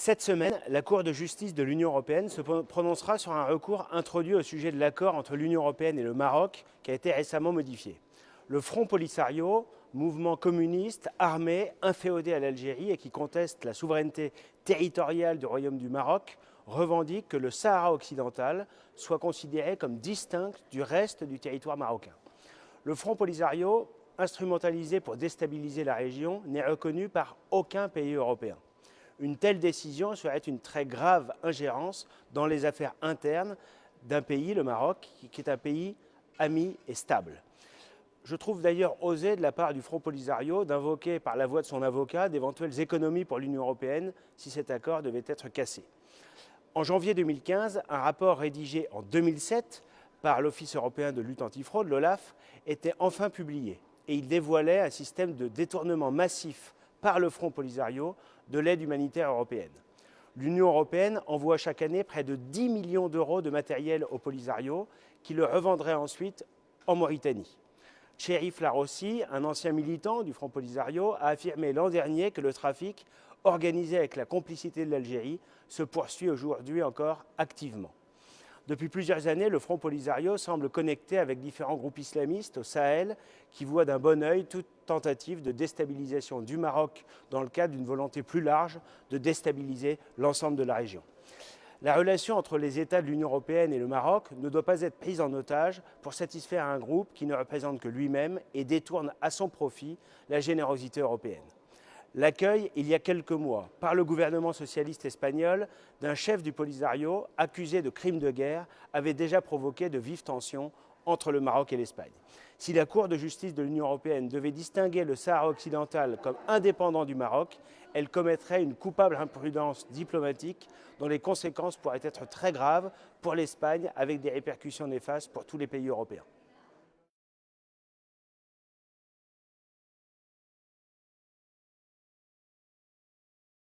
Cette semaine, la Cour de justice de l'Union européenne se prononcera sur un recours introduit au sujet de l'accord entre l'Union européenne et le Maroc qui a été récemment modifié. Le Front Polisario, mouvement communiste, armé, inféodé à l'Algérie et qui conteste la souveraineté territoriale du Royaume du Maroc, revendique que le Sahara occidental soit considéré comme distinct du reste du territoire marocain. Le Front Polisario, instrumentalisé pour déstabiliser la région, n'est reconnu par aucun pays européen. Une telle décision serait une très grave ingérence dans les affaires internes d'un pays, le Maroc, qui est un pays ami et stable. Je trouve d'ailleurs osé de la part du Front Polisario d'invoquer par la voix de son avocat d'éventuelles économies pour l'Union européenne si cet accord devait être cassé. En janvier 2015, un rapport rédigé en 2007 par l'Office européen de lutte antifraude, l'OLAF, était enfin publié et il dévoilait un système de détournement massif par le Front Polisario de l'aide humanitaire européenne. L'Union européenne envoie chaque année près de 10 millions d'euros de matériel au Polisario qui le revendrait ensuite en Mauritanie. Cherif Larossi, un ancien militant du Front Polisario, a affirmé l'an dernier que le trafic, organisé avec la complicité de l'Algérie, se poursuit aujourd'hui encore activement. Depuis plusieurs années, le Front Polisario semble connecté avec différents groupes islamistes au Sahel qui voient d'un bon œil toute tentative de déstabilisation du Maroc dans le cadre d'une volonté plus large de déstabiliser l'ensemble de la région. La relation entre les États de l'Union européenne et le Maroc ne doit pas être prise en otage pour satisfaire un groupe qui ne représente que lui-même et détourne à son profit la générosité européenne. L'accueil, il y a quelques mois, par le gouvernement socialiste espagnol, d'un chef du Polisario accusé de crimes de guerre avait déjà provoqué de vives tensions entre le Maroc et l'Espagne. Si la Cour de justice de l'Union européenne devait distinguer le Sahara occidental comme indépendant du Maroc, elle commettrait une coupable imprudence diplomatique dont les conséquences pourraient être très graves pour l'Espagne avec des répercussions néfastes pour tous les pays européens.